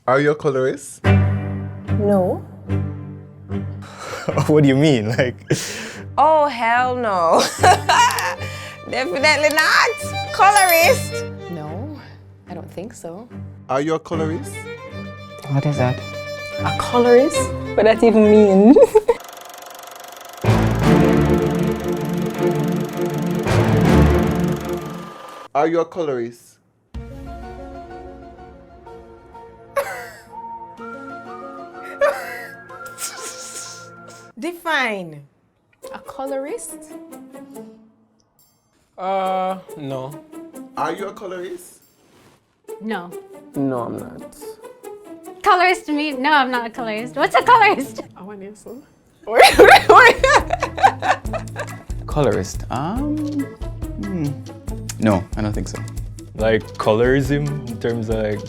Are you a colorist? No. What do you mean? Like, Oh, hell no. Definitely not. Colorist. No, I don't think so. Are you a colorist? What is that? A colorist? What does that even mean? Are you a colorist? Define. A colorist? No. Are you a colorist? No. No, I'm not. Colorist to me? No, I'm not a colorist. What's a colorist? I want to answer. Colorist. No, I don't think so. like colorism in terms of like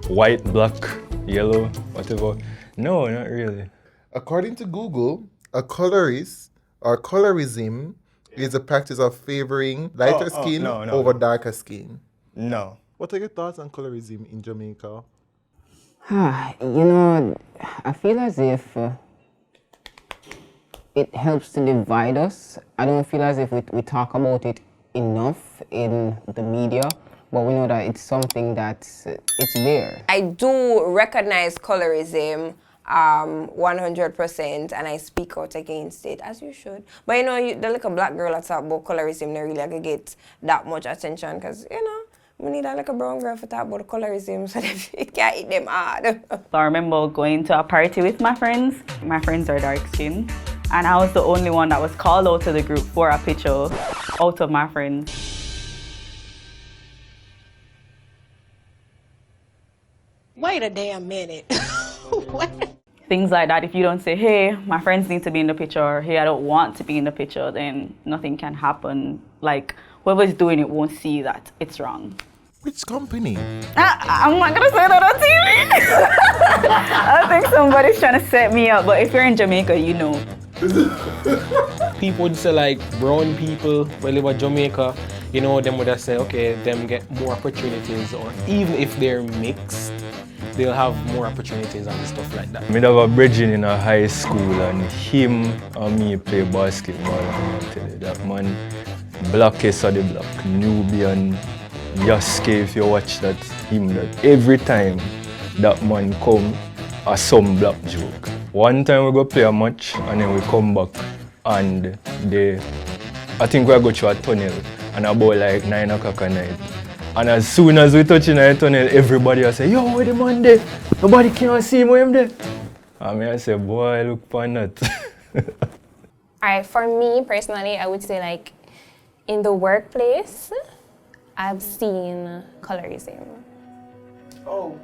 white, black, yellow, whatever. No, not really. According to Google, a colorist or colorism is a practice of favoring lighter skin no, over darker skin. No. What are your thoughts on colorism in Jamaica? I feel as if it helps to divide us. I don't feel as if we talk about it enough in the media, but we know that it's something that's it's there. I do recognize colorism 100%, and I speak out against it, as you should. But the little black girl that talk about colorism, they really gonna get that much attention, because we need a little brown girl to talk about colorism so that it can't hit them hard. I remember going to a party with my friends. My friends are dark skinned, and I was the only one that was called out to the group for a picture out of my friends. Wait a damn minute. What? Things like that. If you don't say, hey, my friends need to be in the picture, or hey, I don't want to be in the picture, then nothing can happen. Like, whoever's doing it won't see that it's wrong. Which company? I'm not gonna say that on TV. I think somebody's trying to set me up, but if you're in Jamaica, you know. People would say like brown people when they were Jamaica, them would just say, okay, them get more opportunities, or even if they're mixed, they'll have more opportunities and stuff like that. I have a brethren in a high school, and him and me play basketball. And I tell you that man, blackest of the black, Nubian, Yaske, if you watch that, that every time that man come, some black joke. One time we go play a match and then we come back and I think we go through a tunnel and about like 9 o'clock at night. And as soon as we touch in the tunnel, everybody will say, yo, where the man there? Nobody can see him where him there. And I say, boy, look upon that. Alright, for me personally, I would say like in the workplace, I've seen colorism. Oh.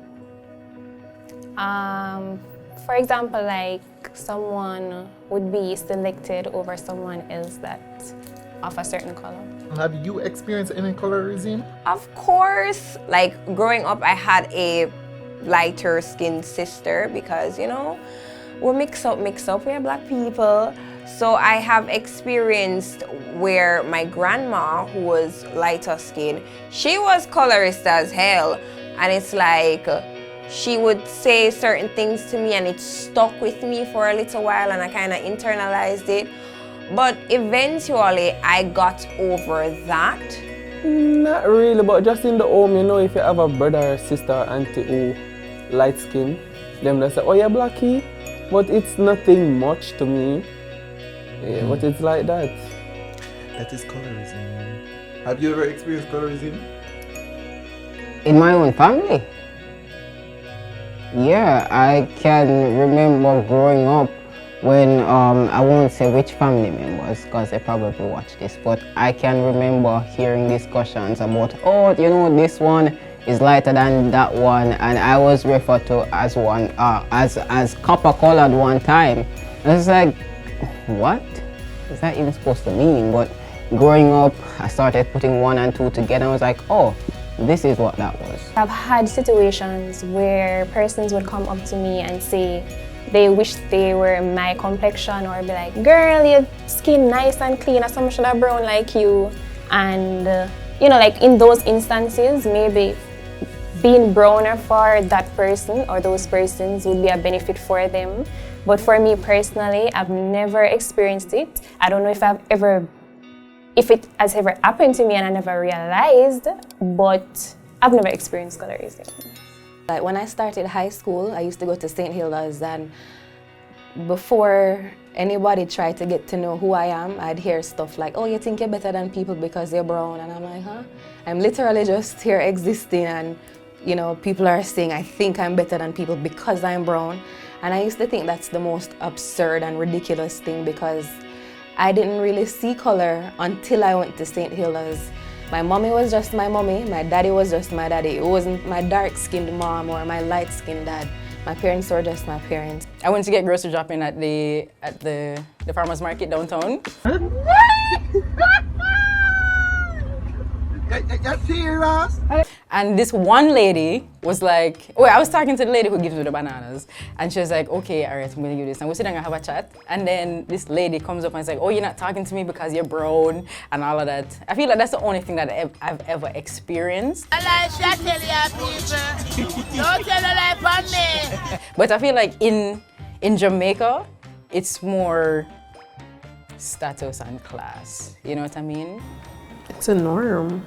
For example, like someone would be selected over someone else that of a certain color. Have you experienced any colorism? Of course, like growing up, I had a lighter skinned sister because, we mix up, we're black people. So I have experienced where my grandma, who was lighter skinned, she was colorist as hell. And it's like, she would say certain things to me and it stuck with me for a little while and I kind of internalized it. But eventually I got over that. Not really, but just in the home, if you have a brother or sister or auntie who light skin, them they say, oh yeah, blackie. But it's nothing much to me. Yeah, but it's like that. That is colorism. Have you ever experienced colorism? In my own family? Yeah, I can remember growing up when, I won't say which family members because they probably watch this, but I can remember hearing discussions about, this one is lighter than that one, and I was referred to as one, as copper colored one time. And it's like, what is that even supposed to mean? But growing up, I started putting 1 and 2 together, and I was like, oh, this is what that was. I've had situations where persons would come up to me and say they wish they were my complexion, or be like, girl, your skin nice and clean, or someone should have brown like you. And, like in those instances, maybe being browner for that person or those persons would be a benefit for them. But for me personally, I've never experienced it. I don't know if it has ever happened to me and I never realized, but I've never experienced colorism. Like when I started high school, I used to go to St. Hilda's, and before anybody tried to get to know who I am, I'd hear stuff like, oh, you think you're better than people because you're brown? And I'm like, huh? I'm literally just here existing, and you know, people are saying I think I'm better than people because I'm brown. And I used to think that's the most absurd and ridiculous thing, because I didn't really see color until I went to St. Hilda's. My mommy was just my mommy, my daddy was just my daddy. It wasn't my dark-skinned mom or my light-skinned dad. My parents were just my parents. I went to get grocery shopping at the farmer's market downtown. You're serious? And this one lady was like, well, I was talking to the lady who gives me the bananas, and she was like, okay, all right, I'm gonna give this. And we sit down and have a chat, and then this lady comes up and is like, oh, you're not talking to me because you're brown, and all of that. I feel like that's the only thing that I've ever experienced. But I feel like in Jamaica, it's more status and class, you know what I mean? It's a norm.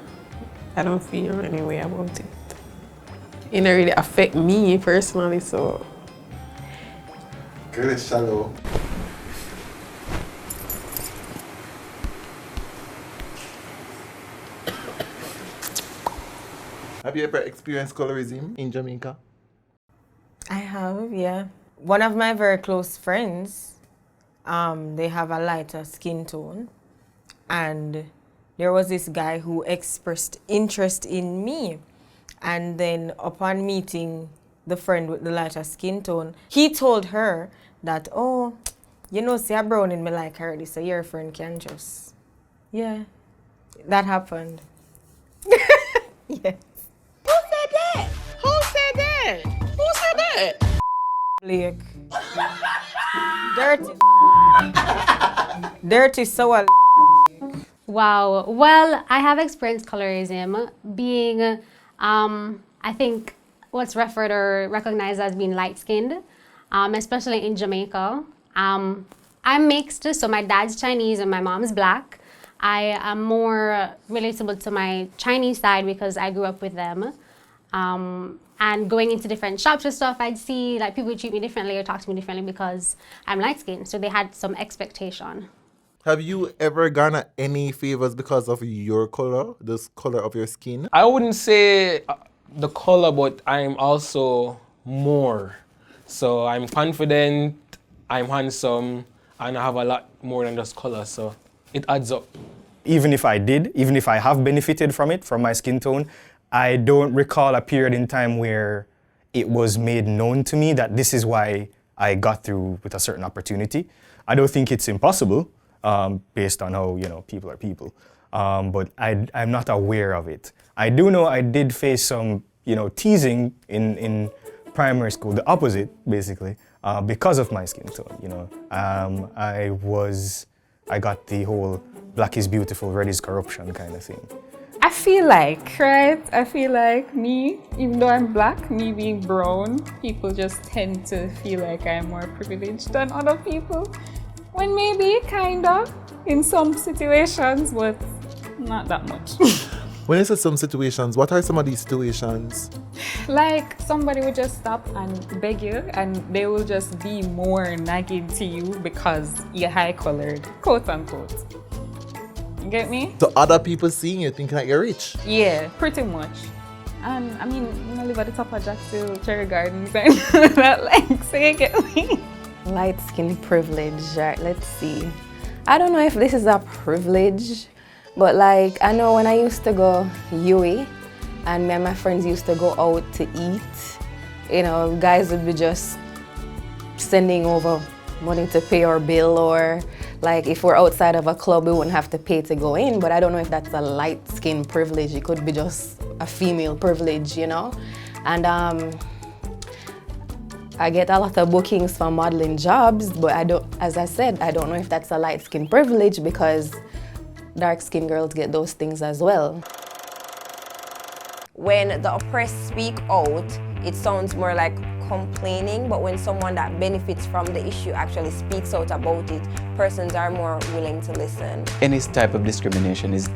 I don't feel any way about it. It don't really affect me personally, so. Girl is shallow. Have you ever experienced colorism in Jamaica? I have, yeah. One of my very close friends, they have a lighter skin tone, and there was this guy who expressed interest in me, and then upon meeting the friend with the lighter skin tone, he told her that, oh, you know, see, I brown in me like her, so your friend can just, yeah, that happened. Yes. Who said that? Who said that? Who said that? Blake. Dirty sour. Wow. Well, I have experienced colorism being, I think, what's referred or recognized as being light-skinned, especially in Jamaica. I'm mixed, so my dad's Chinese and my mom's black. I am more relatable to my Chinese side because I grew up with them. And going into different shops and stuff, I'd see like people treat me differently or talk to me differently because I'm light-skinned, so they had some expectation. Have you ever garnered any favors because of your color, the color of your skin? I wouldn't say the color, but I'm also more. So I'm confident, I'm handsome, and I have a lot more than just color, so it adds up. Even if I have benefited from it, from my skin tone, I don't recall a period in time where it was made known to me that this is why I got through with a certain opportunity. I don't think it's impossible. Based on how, you know, people are people. But I'm not aware of it. I do know I did face some, you know, teasing in primary school, the opposite, basically, because of my skin tone, you know. I got the whole black is beautiful, red is corruption kind of thing. I feel like, right? I feel like me, even though I'm black, me being brown, people just tend to feel like I'm more privileged than other people. When maybe, kind of, in some situations, but not that much. When you say some situations, what are some of these situations? Like, somebody would just stop and beg you, and they will just be more nagging to you because you're high-colored, quote unquote. You get me? So other people seeing you thinking that you're rich? Yeah, pretty much. And I mean, I live at the top of Jacksonville, Cherry Gardens, and that, like, so you get me? Light skin privilege, right? Let's see. I don't know if this is a privilege, but like I know when I used to go UE and me and my friends used to go out to eat, you know, guys would be just sending over money to pay our bill, or like if we're outside of a club we wouldn't have to pay to go in, but I don't know if that's a light skin privilege. It could be just a female privilege, you know? And I get a lot of bookings for modeling jobs, but as I said, I don't know if that's a light skin privilege because dark skinned girls get those things as well. when the oppressed speak out, it sounds more like complaining, but when someone that benefits from the issue actually speaks out about it, persons are more willing to listen. Any type of discrimination is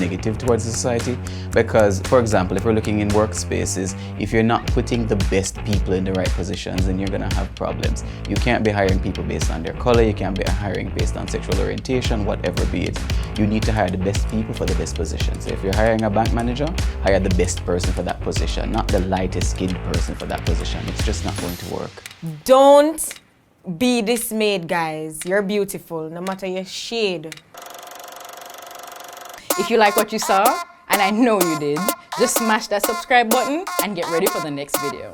negative towards the society because, for example, if we're looking in workspaces, if you're not putting the best people in the right positions, then you're going to have problems. You can't be hiring people based on their color, you can't be hiring based on sexual orientation, whatever be it. You need to hire the best people for the best positions. So if you're hiring a bank manager, hire the best person for that position, not the lightest skinned person for that position. It's just not going to work. Don't be dismayed, guys. You're beautiful, no matter your shade. If you like what you saw, and I know you did, just smash that subscribe button and get ready for the next video.